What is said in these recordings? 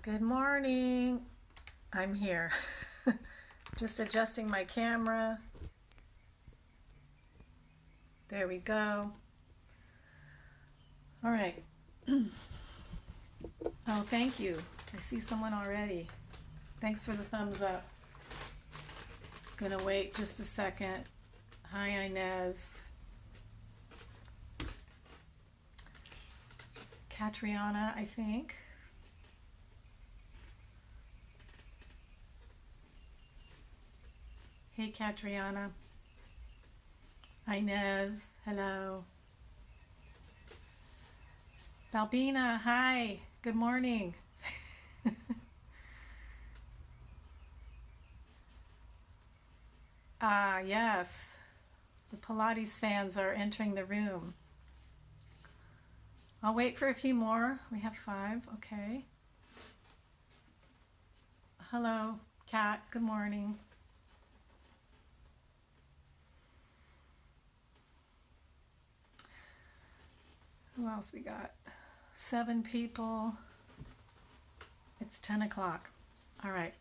Good morning. I'm here. Just adjusting my camera. There we go. All right. Oh, thank you. I see someone already. Thanks for the thumbs up. Gonna wait just a second. Hi, Inez. Catriona, I think. Hey, Catriona. Inez, hello. Balbina, hi. Good morning. Ah, yes. The Pilates fans are entering the room. I'll wait for a few more. We have 5. Okay. Hello, Kat. Good morning. Who else we got? 7 people. It's 10 o'clock. All right.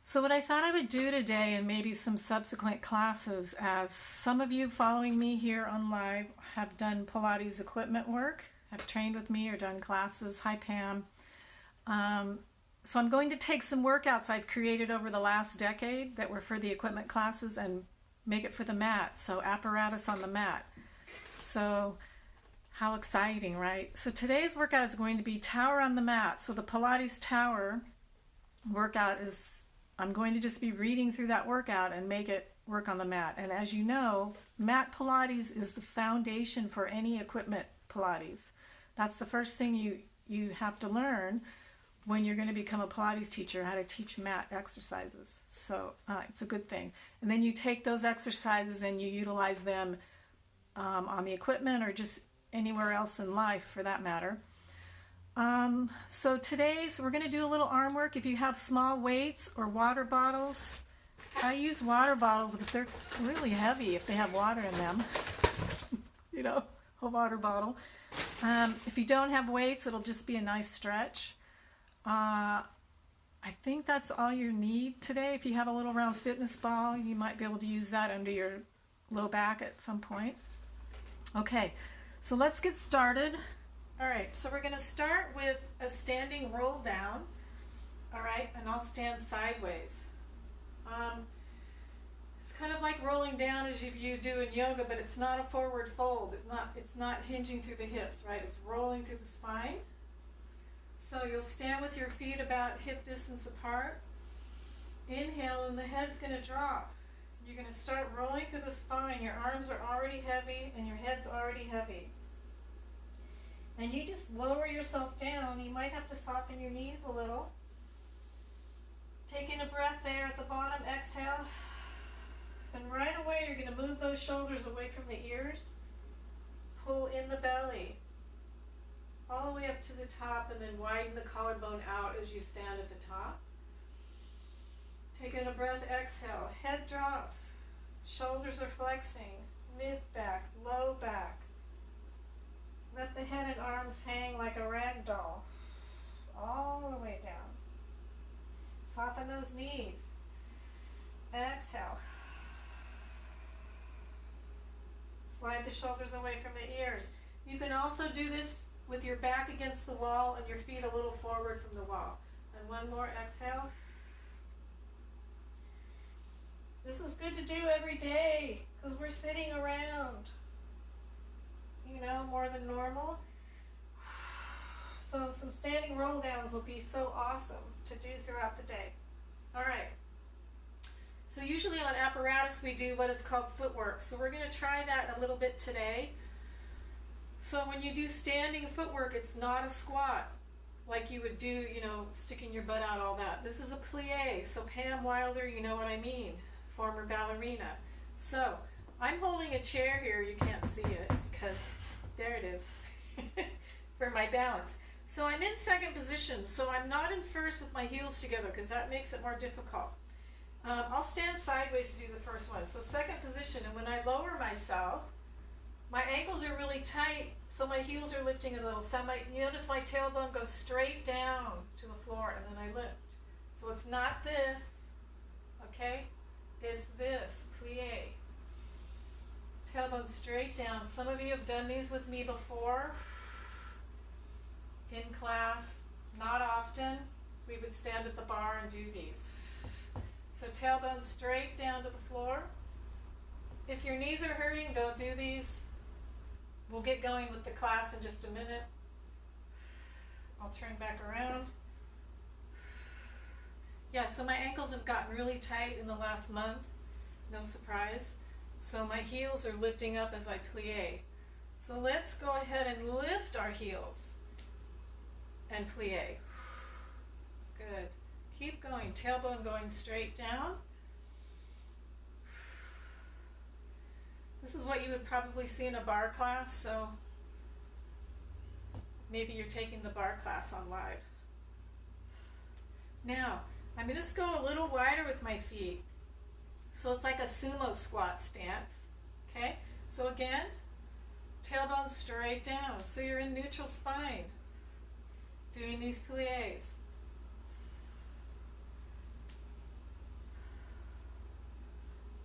So what I thought I would do today, and maybe some subsequent classes, as some of you following me here on live have done Pilates equipment work, have trained with me or done classes. Hi, Pam. So I'm going to take some workouts I've created over the last decade that were for the equipment classes and make it for the mat. So apparatus on the mat. So how exciting, right? So today's workout is going to be tower on the mat. So the Pilates Tower workout is, I'm going to just be reading through that workout and make it work on the mat. And as you know, mat Pilates is the foundation for any equipment Pilates. That's the first thing you have to learn when you're going to become a Pilates teacher, how to teach mat exercises. So it's a good thing. And then you take those exercises and you utilize them on the equipment or just anywhere else in life for that matter. So we're going to do a little arm work. If you have small weights or water bottles, I use water bottles, but they're really heavy if they have water in them. You know, a water bottle. If you don't have weights, it'll just be a nice stretch. I think that's all you need today. If you have a little round fitness ball, you might be able to use that under your low back at some point. Okay, so let's get started. All right, so we're going to start with a standing roll down. All right, and I'll stand sideways. It's kind of like rolling down as you do in yoga, but it's not a forward fold. It's not hinging through the hips, right? It's rolling through the spine. So you'll stand with your feet about hip distance apart. Inhale, and the head's going to drop. You're going to start rolling through the spine. Your arms are already heavy, and your head's already heavy. And you just lower yourself down. You might have to soften your knees a little. Taking a breath there at the bottom, exhale. And right away, you're going to move those shoulders away from the ears. Pull in the belly. All the way up to the top, and then widen the collarbone out as you stand at the top. Taking a breath, exhale. Head drops. Shoulders are flexing. Mid back, low back. Let the head and arms hang like a rag doll. All the way down. Soften those knees. Exhale. Slide the shoulders away from the ears. You can also do this with your back against the wall and your feet a little forward from the wall. And one more, exhale. This is good to do every day because we're sitting around, you know, more than normal. So some standing roll downs will be so awesome to do throughout the day. All right. So usually on apparatus we do what is called footwork. So we're going to try that a little bit today. So when you do standing footwork, it's not a squat like you would do, you know, sticking your butt out, all that. This is a plie. So Pam Wilder, you know what I mean, former ballerina. So I'm holding a chair here. You can't see it because there it is for my balance. So I'm in second position. So I'm not in first with my heels together because that makes it more difficult. I'll stand sideways to do the first one. So second position, and when I lower myself, My ankles are really tight, so my heels are lifting a little. So you notice my tailbone goes straight down to the floor, and then I lift. So it's not this, okay? It's this, plie. Tailbone straight down. Some of you have done these with me before in class. Not often. We would stand at the bar and do these. So tailbone straight down to the floor. If your knees are hurting, don't do these. We'll get going with the class in just a minute. I'll turn back around. Yeah, so my ankles have gotten really tight in the last month. No surprise. So my heels are lifting up as I plie. So let's go ahead and lift our heels and plie. Good. Keep going. Tailbone going straight down. This is what you would probably see in a bar class, so maybe you're taking the bar class on live. Now, I'm going to go a little wider with my feet. So it's like a sumo squat stance. Okay? So again, tailbone straight down. So you're in neutral spine doing these plies.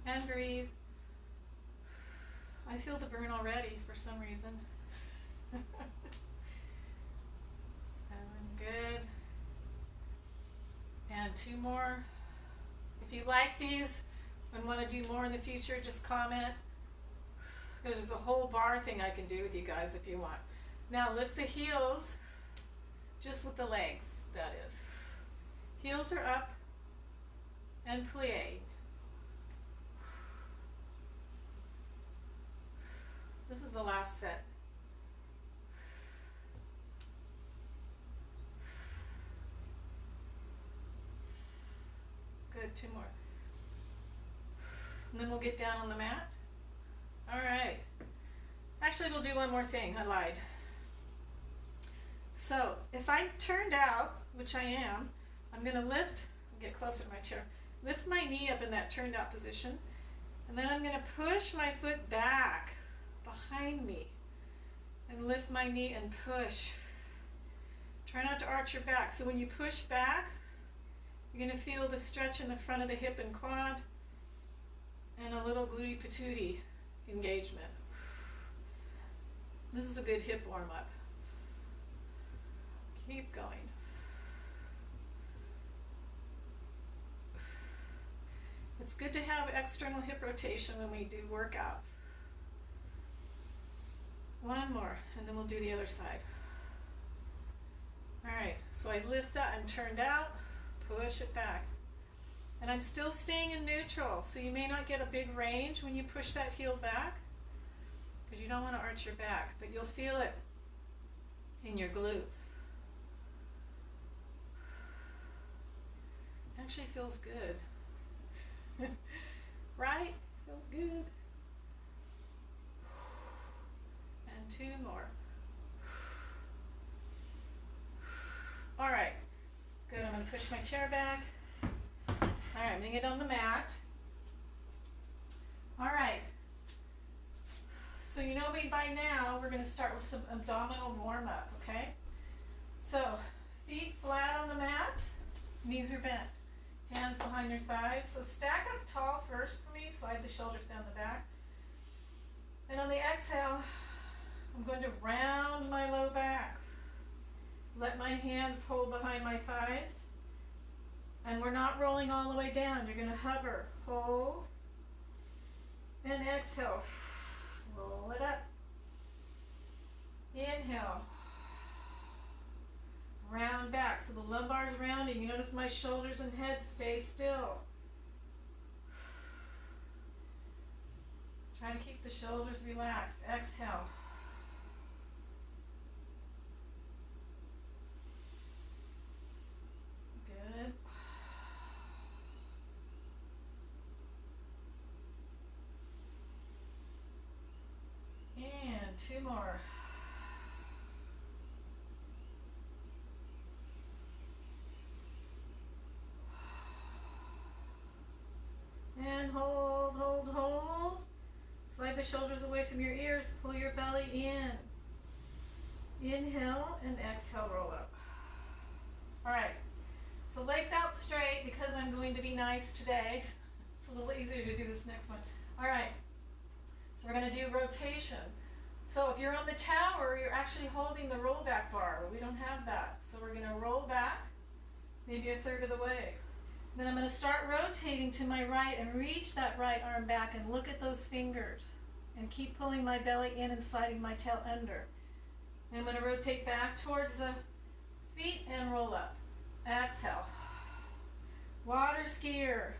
And breathe. I feel the burn already for some reason. 7, good. And 2 more. If you like these and want to do more in the future, just comment. There's a whole bar thing I can do with you guys if you want. Now lift the heels, just with the legs, that is. Heels are up and plie. This is the last set. Good, 2 more. And then we'll get down on the mat. All right. Actually, we'll do one more thing. I lied. So if I'm turned out, which I am, I'm going to lift, get closer to my chair, lift my knee up in that turned out position, and then I'm going to push my foot back behind me and lift my knee and push. Try not to arch your back. So when you push back, you're going to feel the stretch in the front of the hip and quad and a little glute patootie engagement. This is a good hip warm up. Keep going. It's good to have external hip rotation when we do workouts. 1 more, and then we'll do the other side. All right, so I lift that and turned out, push it back. And I'm still staying in neutral, so you may not get a big range when you push that heel back, because you don't want to arch your back, but you'll feel it in your glutes. Actually feels good. Right? Feels good. And 2 more. All right. Good. I'm going to push my chair back. All right. I'm going to get on the mat. All right. So you know me by now. We're going to start with some abdominal warm-up, okay? So feet flat on the mat. Knees are bent. Hands behind your thighs. So stack up tall first for me. Slide the shoulders down the back. And on the exhale, I'm going to round my low back. Let my hands hold behind my thighs. And we're not rolling all the way down. You're going to hover, hold, and exhale. Roll it up. Inhale. Round back. So the lumbar is rounding. You notice my shoulders and head stay still. Try to keep the shoulders relaxed. Exhale. Good. And 2 more. And hold, hold, hold. Slide the the shoulders away from your ears. Pull your belly in. Inhale and exhale, roll up. All right. So legs out straight because I'm going to be nice today. It's a little easier to do this next one. All right. So we're going to do rotation. So if you're on the tower, you're actually holding the rollback bar. We don't have that. So we're going to roll back maybe a third of the way. Then I'm going to start rotating to my right and reach that right arm back and look at those fingers and keep pulling my belly in and sliding my tail under. And I'm going to rotate back towards the feet and roll up. Exhale. Water skier.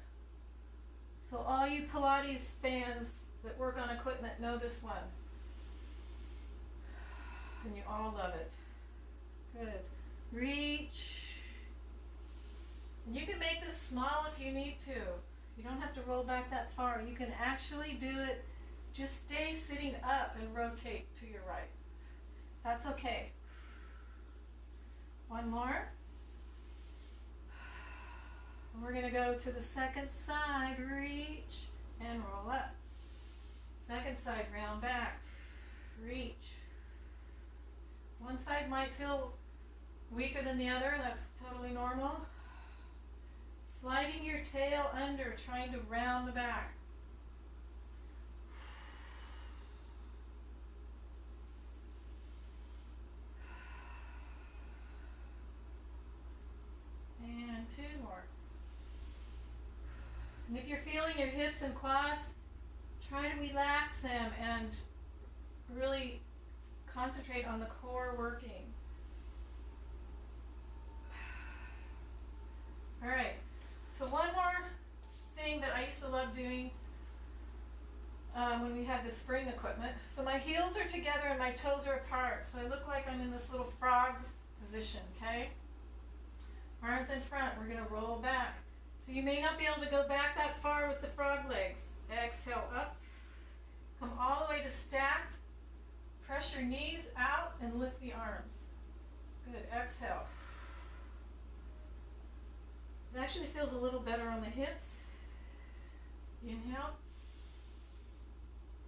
So all you Pilates fans that work on equipment know this one. And you all love it. Good. Reach. And you can make this small if you need to. You don't have to roll back that far. You can actually do it. Just stay sitting up and rotate to your right. That's okay. One more. We're going to go to the second side. Reach and roll up. Second side, round back. Reach. One side might feel weaker than the other. That's totally normal. Sliding your tail under, trying to round the back. And two more. And if you're feeling your hips and quads, try to relax them and really concentrate on the core working. All right. So one more thing that I used to love doing when we had the spring equipment. So my heels are together and my toes are apart. So I look like I'm in this little frog position, okay? Arms in front. We're going to roll back. So you may not be able to go back that far with the frog legs. Exhale up. Come all the way to stacked. Press your knees out and lift the arms. Good. Exhale. It actually feels a little better on the hips. Inhale.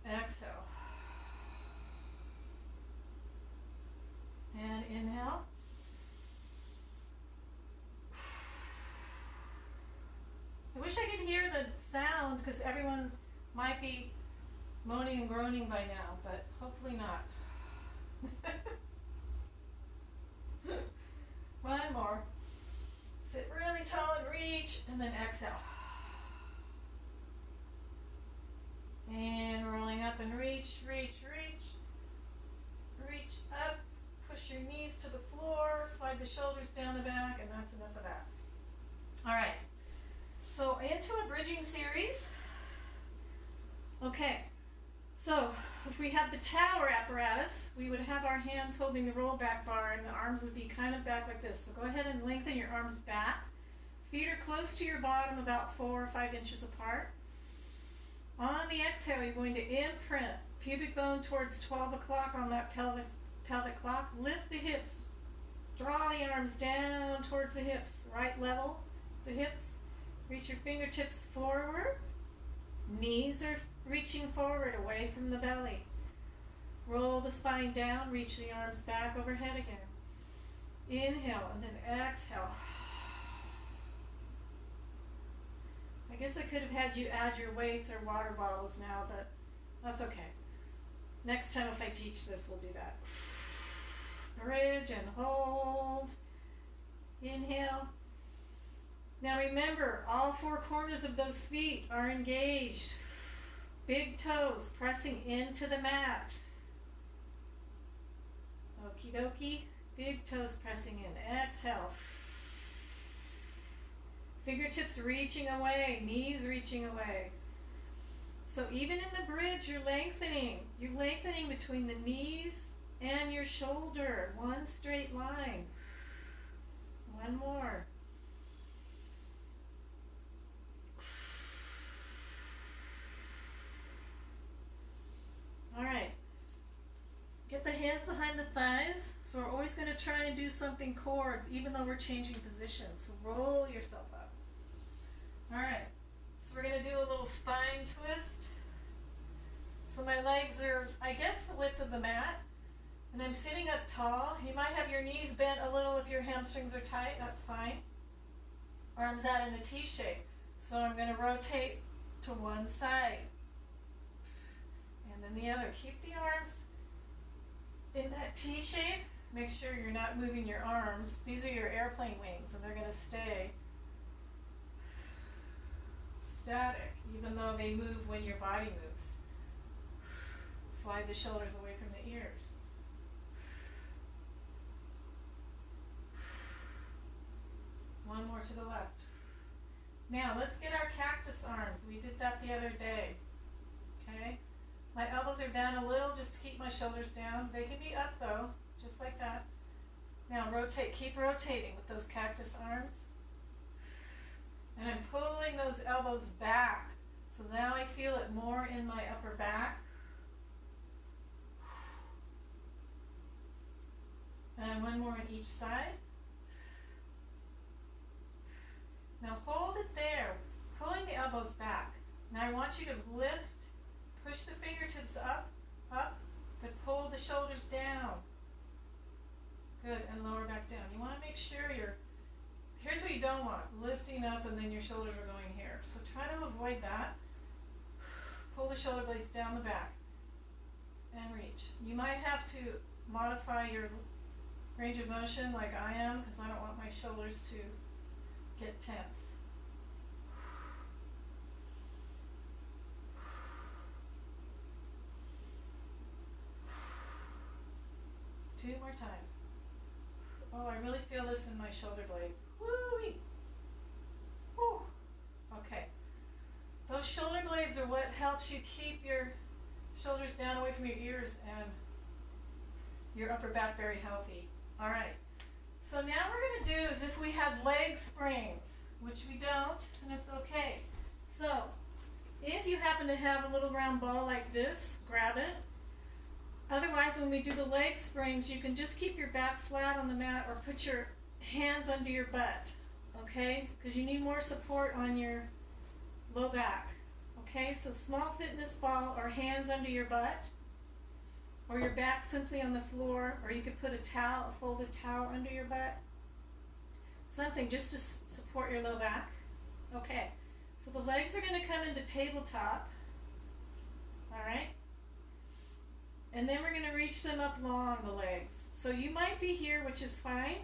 Exhale. And inhale. I wish I could hear the sound because everyone might be moaning and groaning by now, but hopefully not. One more. Sit really tall and reach, and then exhale. And rolling up and reach, reach, reach. Reach up, push your knees to the floor, slide the shoulders down the back, and that's enough of that. All right, so into a bridging series. Okay, so if we had the tower apparatus, we would have our hands holding the rollback bar and the arms would be kind of back like this. So go ahead and lengthen your arms back. Feet are close to your bottom, about 4 or 5 inches apart. On the exhale, you're going to imprint pubic bone towards 12 o'clock on that pelvic clock. Lift the hips. Draw the arms down towards the hips. Right level the hips. Reach your fingertips forward. Knees are reaching forward away from the belly. Roll the spine down. Reach the arms back overhead again. Inhale and then exhale. I guess I could have had you add your weights or water bottles now, but that's okay. Next time if I teach this, we'll do that. Bridge and hold. Inhale. Now remember, all 4 corners of those feet are engaged. Big toes pressing into the mat. Okie dokie. Big toes pressing in. Exhale. Fingertips reaching away, knees reaching away. So even in the bridge, you're lengthening. You're lengthening between the knees and your shoulder. One straight line. One more. All right. Get the hands behind the thighs. So we're always going to try and do something core, even though we're changing positions. So roll yourself up. All right, so we're going to do a little spine twist. So my legs are, I guess, the width of the mat. And I'm sitting up tall. You might have your knees bent a little if your hamstrings are tight. That's fine. Arms out in a T shape. So I'm going to rotate to one side. And then the other. Keep the arms in that T shape. Make sure you're not moving your arms. These are your airplane wings, and they're going to stay static, even though they move when your body moves. Slide the shoulders away from the ears. One more to the left. Now let's get our cactus arms. We did that the other day. Okay? My elbows are down a little just to keep my shoulders down. They can be up though, just like that. Now rotate, keep rotating with those cactus arms. And I'm pulling those elbows back. So now I feel it more in my upper back. And one more on each side. Now hold it there, pulling the elbows back. Now I want you to lift, push the fingertips up, but pull the shoulders down. Good, and lower back down. You want to make sure here's what you don't want, lifting up and then your shoulders are going here. So try to avoid that. Pull the shoulder blades down the back and reach. You might have to modify your range of motion like I am, because I don't want my shoulders to get tense. Two more times. Oh, I really feel this in my shoulder blades. Woo-wee. Woo. Okay. Those shoulder blades are what helps you keep your shoulders down away from your ears and your upper back very healthy. All right. So now we're going to do as if we had leg springs, which we don't, and it's okay. So if you happen to have a little round ball like this, grab it. Otherwise, when we do the leg springs, you can just keep your back flat on the mat or put your hands under your butt, okay? Because you need more support on your low back, okay? So small fitness ball or hands under your butt, or your back simply on the floor, or you could put a towel, a folded towel under your butt. Something just to support your low back. Okay, so the legs are going to come into tabletop, all right? And then we're going to reach them up long, the legs. So you might be here, which is fine.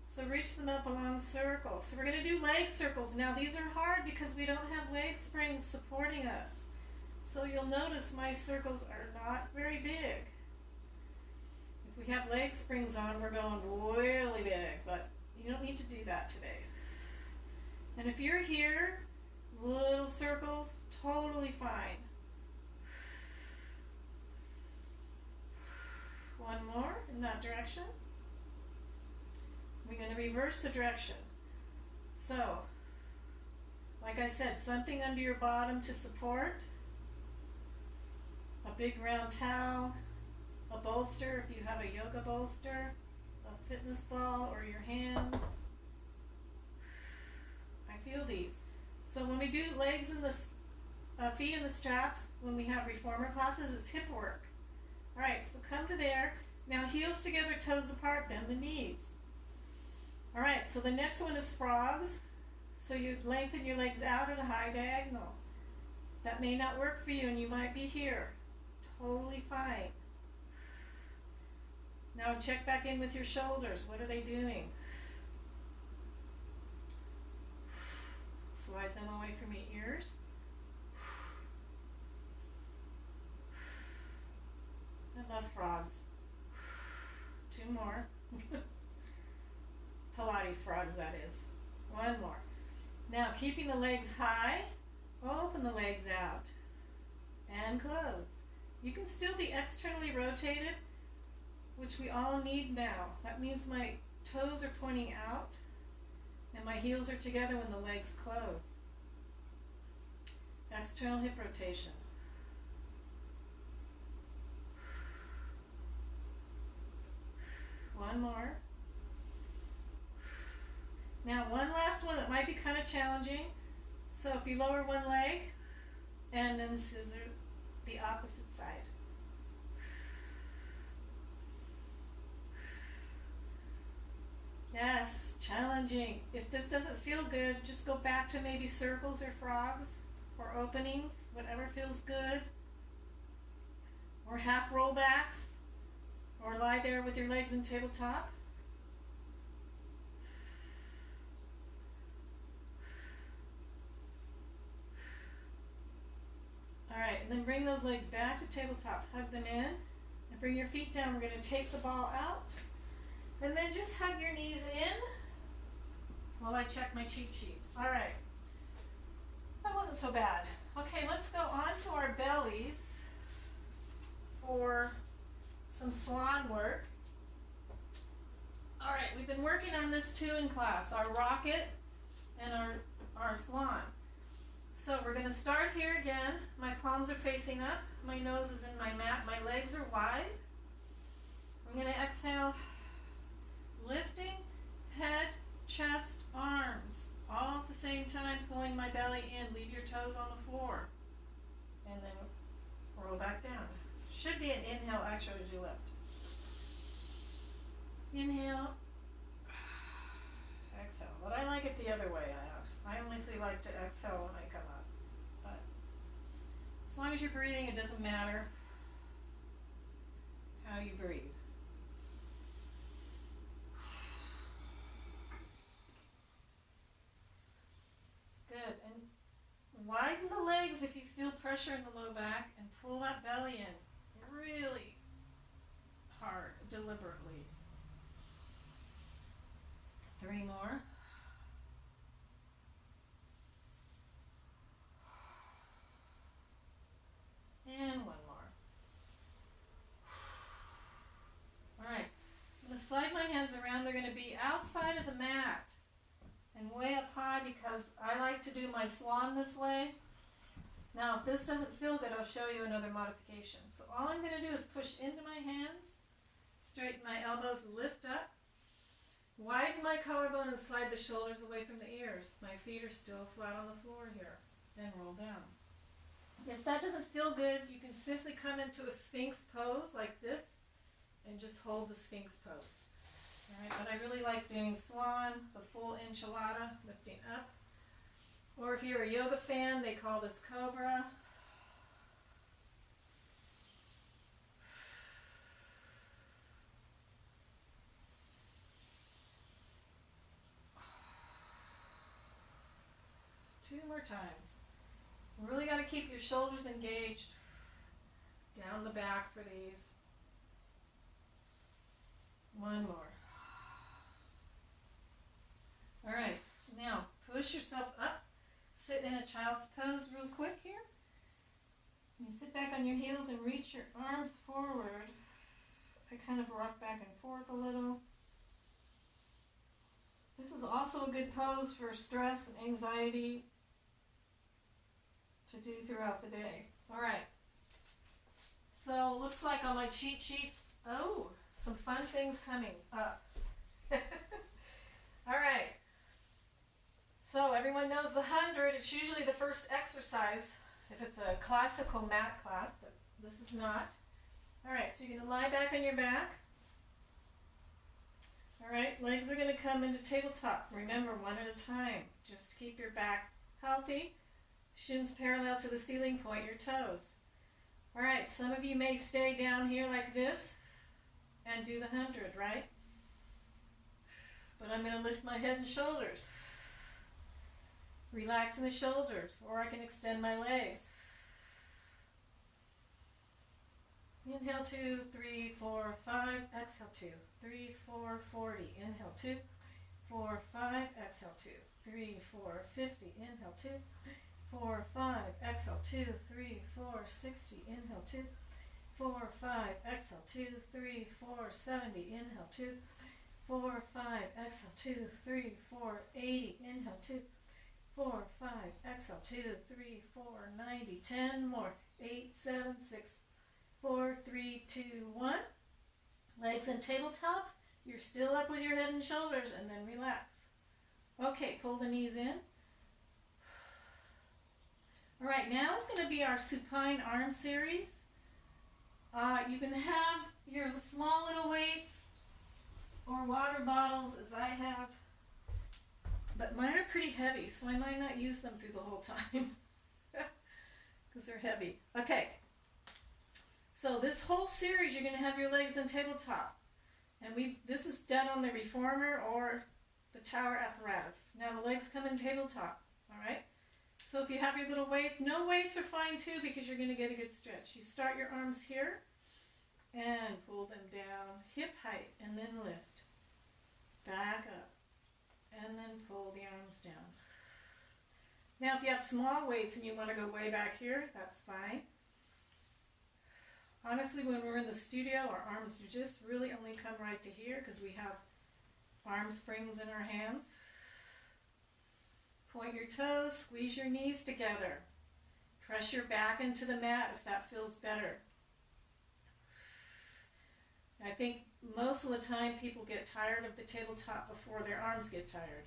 So reach them up along circles. So we're going to do leg circles. Now these are hard because we don't have leg springs supporting us. So you'll notice my circles are not very big. If we have leg springs on, we're going really big, but you don't need to do that today. And if you're here, little circles, totally fine. One more in that direction. We're going to reverse the direction. So, like I said, something under your bottom to support. A big round towel, a bolster if you have a yoga bolster, a fitness ball, or your hands. I feel these. So when we do legs in the feet in the straps, when we have reformer classes, it's hip work. All right, so come to there. Now heels together, toes apart, bend the knees. All right, so the next one is frogs. So you lengthen your legs out at a high diagonal. That may not work for you and you might be here. Totally fine. Now check back in with your shoulders. What are they doing? Slide them away from your ears. I love frogs. Two more. Pilates frogs, that is. One more. Now, keeping the legs high, open the legs out and close. You can still be externally rotated, which we all need now. That means my toes are pointing out and my heels are together when the legs close. External hip rotation. One more. Now one last one that might be kind of challenging. So if you lower one leg and then scissor the opposite side. Yes, challenging. If this doesn't feel good, just go back to maybe circles or frogs or openings, whatever feels good. Or half rollbacks, or lie there with your legs in tabletop. All right, and then bring those legs back to tabletop. Hug them in, and bring your feet down. We're going to take the ball out, and then just hug your knees in while I check my cheat sheet. All right, that wasn't so bad. Okay, let's go on to our bellies for some swan work. All right, we've been working on this too in class, our rocket and our swan. So we're going to start here again. My palms are facing up, my nose is in my mat, my legs are wide. I'm going to exhale, lifting head, chest, arms, all at the same time, pulling my belly in. Leave your toes on the floor, and then roll back down. Should be an inhale actually as you lift. Inhale, exhale. But I like it the other way. I honestly like to exhale when I come up. But as long as you're breathing, it doesn't matter how you breathe. Good. And widen the legs if you feel pressure in the low back, and pull that belly in really hard, deliberately. 3 more. And 1 more. All right. I'm going to slide my hands around. They're going to be outside of the mat and way up high because I like to do my swan this way. Now, if this doesn't feel good, I'll show you another modification. So all I'm going to do is push into my hands, straighten my elbows, lift up, widen my collarbone, and slide the shoulders away from the ears. My feet are still flat on the floor here, and roll down. If that doesn't feel good, you can simply come into a Sphinx pose like this and just hold the Sphinx pose. All right, but I really like doing swan, the full enchilada, lifting up. Or if you're a yoga fan, they call this cobra. Two more times. You really got to keep your shoulders engaged down the back for these. 1 more. All right, now push yourself up. Sit in a child's pose real quick here. You sit back on your heels and reach your arms forward. I kind of rock back and forth a little. This is also a good pose for stress and anxiety to do throughout the day. All right. So looks like on my cheat sheet, some fun things coming up. All right. So everyone knows the 100. It's usually the first exercise if it's a classical mat class, but this is not. All right, so you're going to lie back on your back. All right, legs are going to come into tabletop. Remember, 1 at a time. Just keep your back healthy. Shins parallel to the ceiling, point your toes. All right, some of you may stay down here like this and do the 100, right? But I'm going to lift my head and shoulders. Relaxing the shoulders, or I can extend my legs. Inhale 2, 3, 4, 5, exhale 2, 3, 4, 40, inhale 2, 4, 5, exhale 2, 3, 4, 50, inhale 2, 4, 5, exhale 2, 3, 4, 60, inhale 2, 4, 5, exhale 2, 3, 4, 70, inhale 2, 4, 5, exhale 2, 3, 4, 80, inhale 2, 4, 5, exhale 2, 3, 4, 90, 10 more, 8, 7, 6, 4, 3, 2, 1. Legs in tabletop. You're still up with your head and shoulders, and then relax. Okay, pull the knees in. All right, now is going to be our supine arm series. You can have your small little weights or water bottles as I have, but mine are pretty heavy, so I might not use them through the whole time because they're heavy. Okay, so this whole series you're going to have your legs in tabletop, and this is done on the reformer or the tower apparatus. Now the legs come in tabletop, all right? So if you have your little weights, no weights are fine too because you're going to get a good stretch. You start your arms here and pull them down, hip height, and then lift. Back up, and then pull the arms down. Now if you have small weights and you want to go way back here, that's fine. Honestly, when we're in the studio, our arms just really only come right to here because we have arm springs in our hands. Point your toes, squeeze your knees together. Press your back into the mat if that feels better. I think most of the time people get tired of the tabletop before their arms get tired.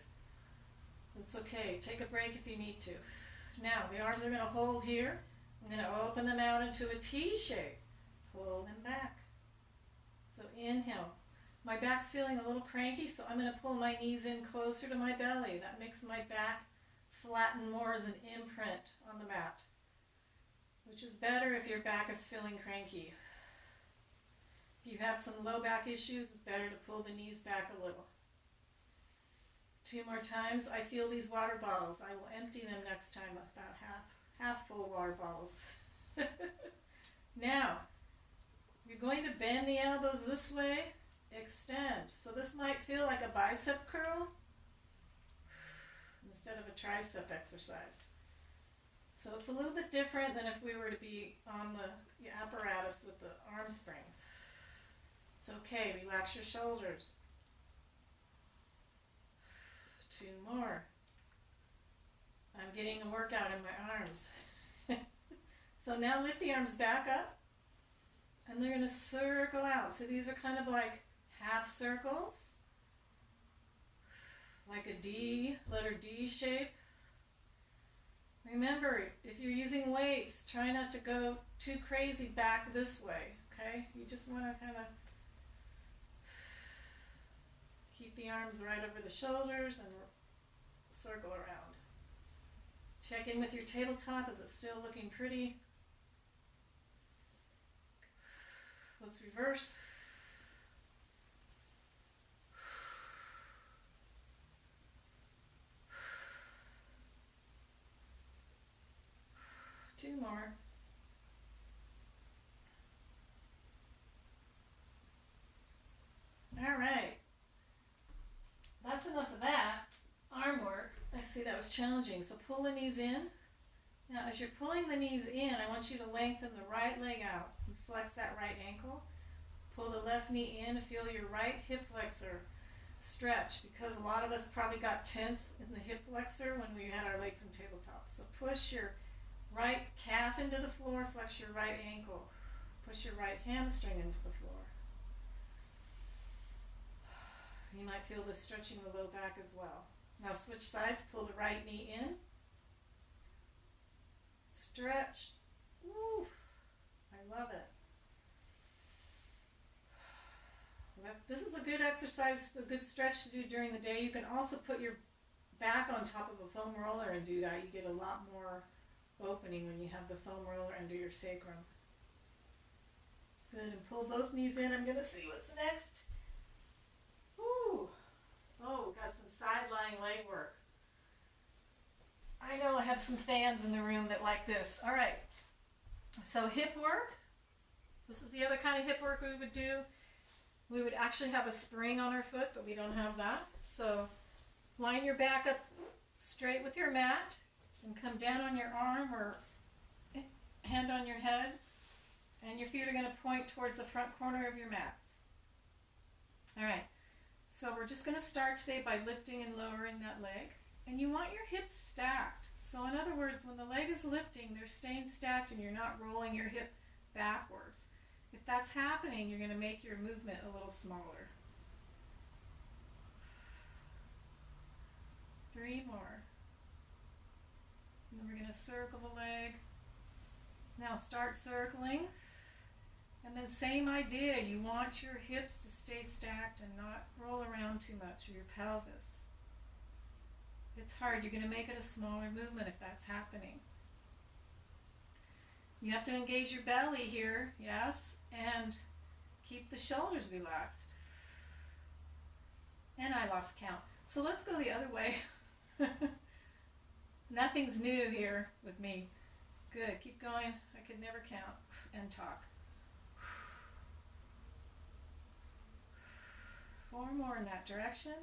It's okay. Take a break if you need to. Now, the arms are going to hold here. I'm going to open them out into a T shape. Pull them back. So inhale. My back's feeling a little cranky, so I'm going to pull my knees in closer to my belly. That makes my back flatten more as an imprint on the mat, which is better if your back is feeling cranky. If you have some low back issues, it's better to pull the knees back a little. 2 more times. I feel these water bottles. I will empty them next time, about half full water bottles. Now, you're going to bend the elbows this way, extend. So this might feel like a bicep curl instead of a tricep exercise. So it's a little bit different than if we were to be on the apparatus with the arm springs. It's okay, relax your shoulders. 2 more. I'm getting a workout in my arms. So now lift the arms back up, and they're going to circle out. So these are kind of like half circles, like a D, letter D shape. Remember, if you're using weights, try not to go too crazy back this way, okay? You just want to kind of keep the arms right over the shoulders and circle around. Check in with your tabletop. Is it still looking pretty? Let's reverse. Two more. All right. That's enough of that. Arm work. I see that was challenging. So pull the knees in. Now as you're pulling the knees in, I want you to lengthen the right leg out and flex that right ankle. Pull the left knee in. Feel your right hip flexor stretch, because a lot of us probably got tense in the hip flexor when we had our legs in tabletop. So push your right calf into the floor, flex your right ankle. Push your right hamstring into the floor. You might feel this stretching the low back as well. Now switch sides, pull the right knee in. Stretch. Woo! I love it. This is a good exercise, a good stretch to do during the day. You can also put your back on top of a foam roller and do that. You get a lot more opening when you have the foam roller under your sacrum. Good, and pull both knees in. I'm going to see what's next. Woo! Oh, got some side-lying leg work. I know I have some fans in the room that like this. All right, so hip work. This is the other kind of hip work we would do. We would actually have a spring on our foot, but we don't have that. So line your back up straight with your mat and come down on your arm or hand on your head, and your feet are going to point towards the front corner of your mat. All right, so we're just going to start today by lifting and lowering that leg. And you want your hips stacked. So in other words, when the leg is lifting, they're staying stacked and you're not rolling your hip backwards. If that's happening, you're going to make your movement a little smaller. 3 more. we're going to circle the leg. Now start circling. And then same idea, you want your hips to stay stacked and not roll around too much, or your pelvis. It's hard. You're going to make it a smaller movement if that's happening. You have to engage your belly here, yes, and keep the shoulders relaxed. And I lost count. So let's go the other way. Nothing's new here with me. Good. Keep going. I could never count and talk. 4 more in that direction.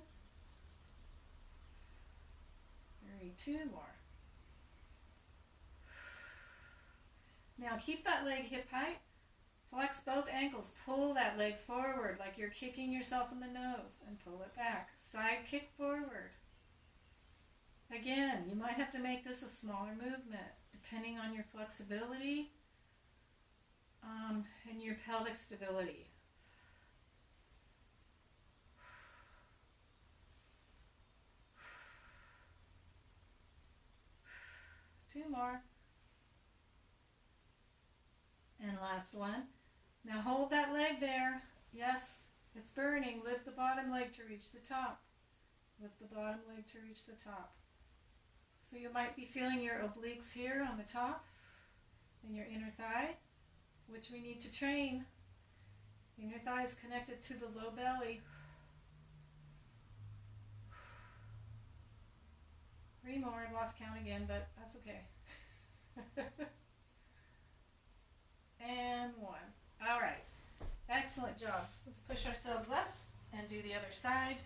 3, 2 more. Now keep that leg hip height. Flex both ankles. Pull that leg forward like you're kicking yourself in the nose and pull it back. Side kick forward. Again, you might have to make this a smaller movement depending on your flexibility and your pelvic stability. Two more. And last one. Now hold that leg there. Yes, it's burning. Lift the bottom leg to reach the top. Lift the bottom leg to reach the top. So you might be feeling your obliques here on the top and your inner thigh, which we need to train. Inner thigh is connected to the low belly. 3 more. I've lost count again, but that's okay. And 1. All right. Excellent job. Let's push ourselves up and do the other side.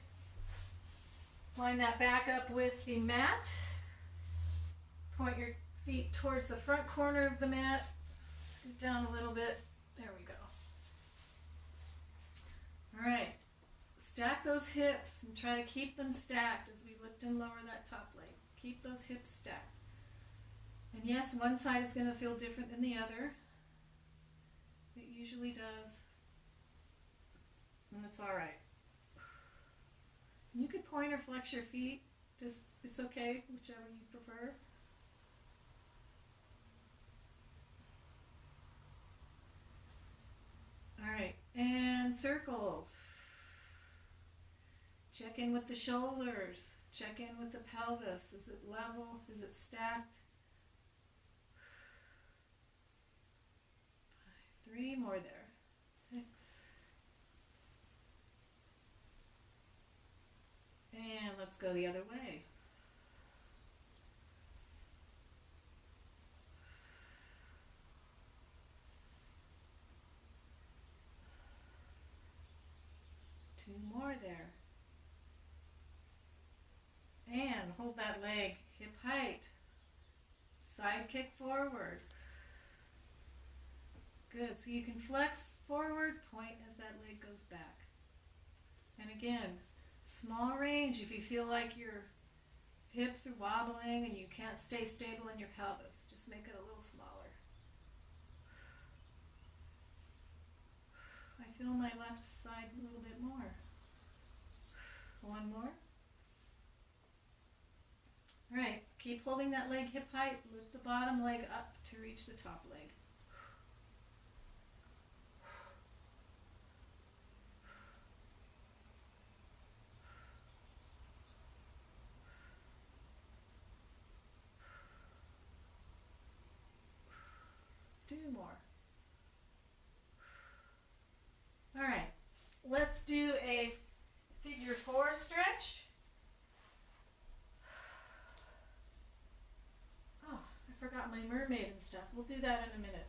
Line that back up with the mat. Point your feet towards the front corner of the mat. Scoot down a little bit. There we go. All right. Stack those hips and try to keep them stacked as we lift and lower that top leg. Keep those hips stacked. And yes, one side is going to feel different than the other. It usually does. And it's all right. You could point or flex your feet. Just, it's okay, whichever you prefer. All right, and circles. Check in with the shoulders. Check in with the pelvis. Is it level? Is it stacked? 5, 3 more there. 6. And let's go the other way. Two more there. And hold that leg hip height. Side kick forward. Good. So you can flex forward, point as that leg goes back. And again, small range if you feel like your hips are wobbling and you can't stay stable in your pelvis. Just make it a little smaller. I feel my left side a little bit more. 1 more. All right, keep holding that leg hip height. Lift the bottom leg up to reach the top leg. Two more. All right, let's do a figure 4 stretch. Oh, I forgot my mermaid and stuff. We'll do that in a minute.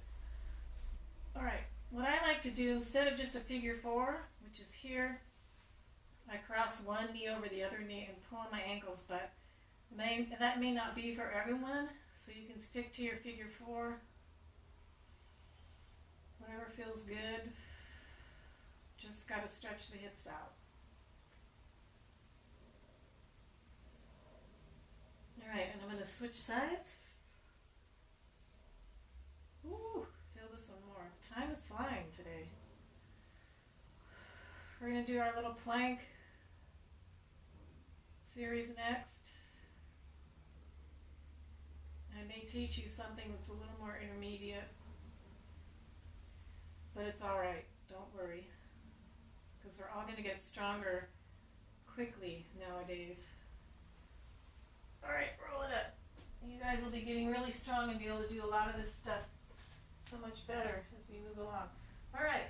All right, what I like to do instead of just a figure 4, which is here, I cross one knee over the other knee and pull on my ankles, but that may not be for everyone, so you can stick to your figure 4. Whatever feels good. Just got to stretch the hips out. All right, and I'm going to switch sides. Ooh, feel this one more. Time is flying today. We're going to do our little plank series next. I may teach you something that's a little more intermediate, but it's all right. Don't worry, because we're all going to get stronger quickly nowadays. All right, roll it up. You guys will be getting really strong and be able to do a lot of this stuff so much better as we move along. All right,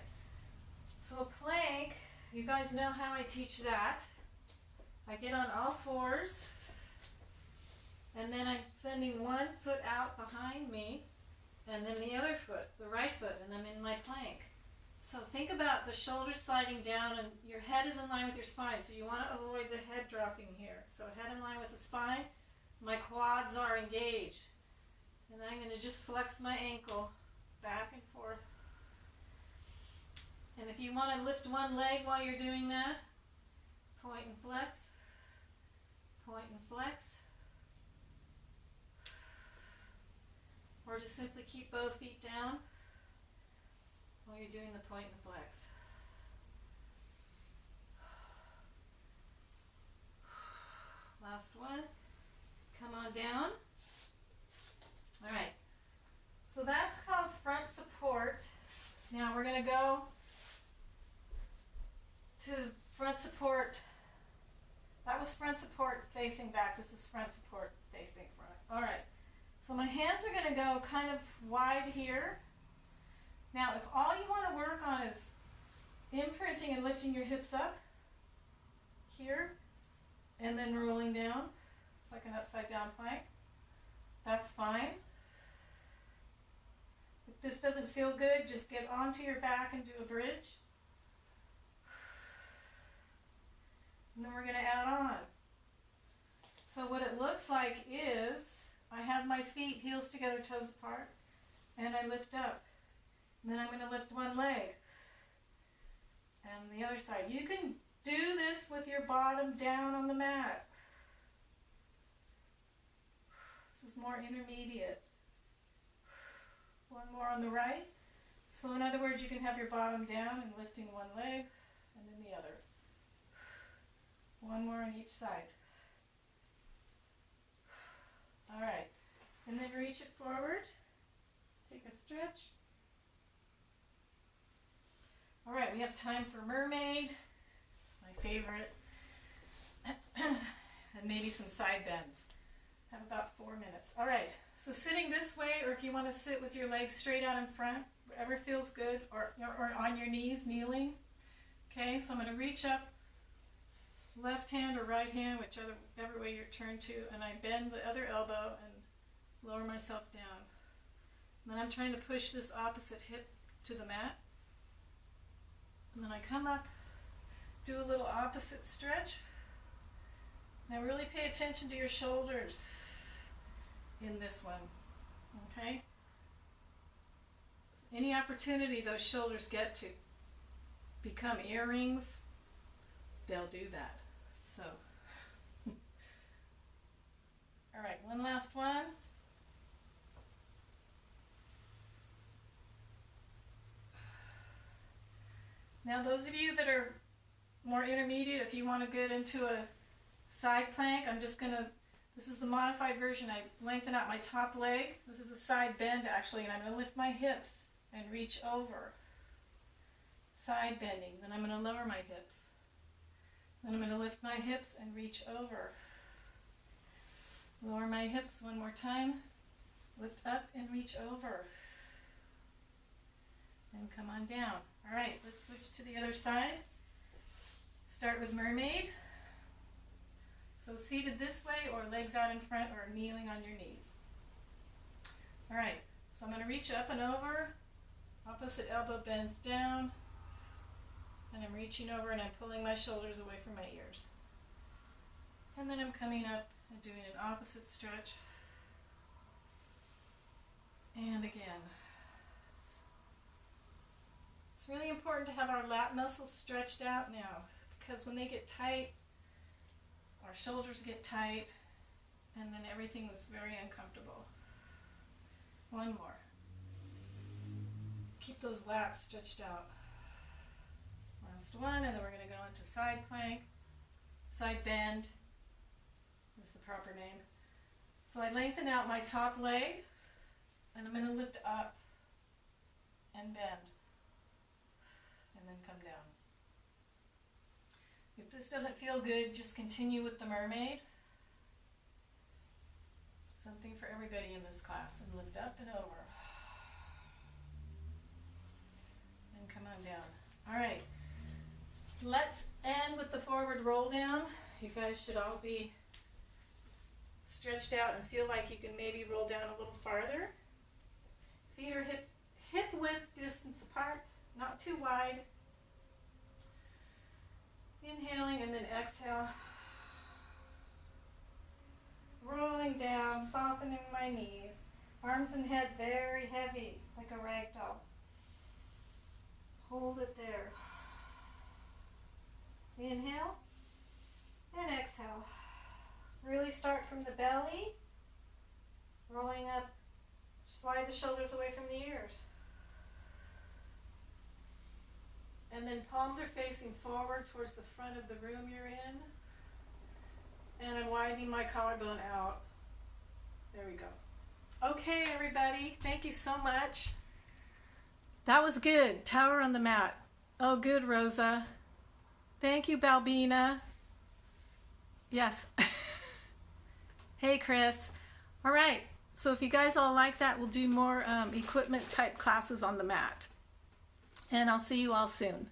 so a plank, you guys know how I teach that. I get on all fours, and then I'm sending one foot out behind me, and then the other foot, the right foot, and I'm in my plank. So think about the shoulders sliding down and your head is in line with your spine. So you want to avoid the head dropping here. So head in line with the spine. My quads are engaged. And I'm going to just flex my ankle back and forth. And if you want to lift one leg while you're doing that, point and flex, point and flex. Or just simply keep both feet down while you're doing the point and flex. Last one. Come on down. All right. So that's called front support. Now we're going to go to front support. That was front support facing back. This is front support facing front. All right. So my hands are going to go kind of wide here. Now, if all you want to work on is imprinting and lifting your hips up here and then rolling down, it's like an upside down plank, that's fine. If this doesn't feel good, just get onto your back and do a bridge. And then we're going to add on. So what it looks like is I have my feet heels together, toes apart, and I lift up. And then I'm going to lift one leg and the other side. You can do this with your bottom down on the mat. This is more intermediate. One more on the right. So in other words, you can have your bottom down and lifting one leg and then the other. One more on each side. All right. And then reach it forward. Take a stretch. All right, we have time for mermaid, my favorite, and maybe some side bends. Have about 4 minutes. All right, so sitting this way, or if you want to sit with your legs straight out in front, whatever feels good, or on your knees, kneeling. Okay, so I'm going to reach up, left hand or right hand, whichever way you're turned to, and I bend the other elbow and lower myself down. And then I'm trying to push this opposite hip to the mat. And then I come up, do a little opposite stretch. Now really pay attention to your shoulders in this one, okay? Any opportunity those shoulders get to become earrings, they'll do that. So, all right, one last one. Now those of you that are more intermediate, if you want to get into a side plank, this is the modified version. I lengthen out my top leg. This is a side bend actually, and I'm going to lift my hips and reach over. Side bending. Then I'm going to lower my hips. Then I'm going to lift my hips and reach over. Lower my hips one more time. Lift up and reach over. And come on down. All right, let's switch to the other side. Start with mermaid. So seated this way or legs out in front or kneeling on your knees. All right, so I'm going to reach up and over. Opposite elbow bends down. And I'm reaching over and I'm pulling my shoulders away from my ears. And then I'm coming up and doing an opposite stretch. And again. It's really important to have our lat muscles stretched out now, because when they get tight, our shoulders get tight, and then everything is very uncomfortable. One more. Keep those lats stretched out. Last one, and then we're going to go into side plank. Side bend is the proper name. So I lengthen out my top leg, and I'm going to lift up and bend, and then come down. If this doesn't feel good, just continue with the mermaid. Something for everybody in this class. And lift up and over. And come on down. All right. Let's end with the forward roll down. You guys should all be stretched out and feel like you can maybe roll down a little farther. Feet are hip width distance apart, not too wide. Inhaling and then exhale. Rolling down, softening my knees. Arms and head very heavy, like a rag doll. Hold it there. Inhale and exhale. Really start from the belly, rolling up, slide the shoulders away from the ears. And then palms are facing forward towards the front of the room you're in. And I'm widening my collarbone out. There we go. Okay, everybody, thank you so much. That was good. Tower on the mat. Oh, good, Rosa. Thank you, Balbina. Yes. Hey, Chris. All right. So if you guys all like that, we'll do more equipment type classes on the mat. And I'll see you all soon.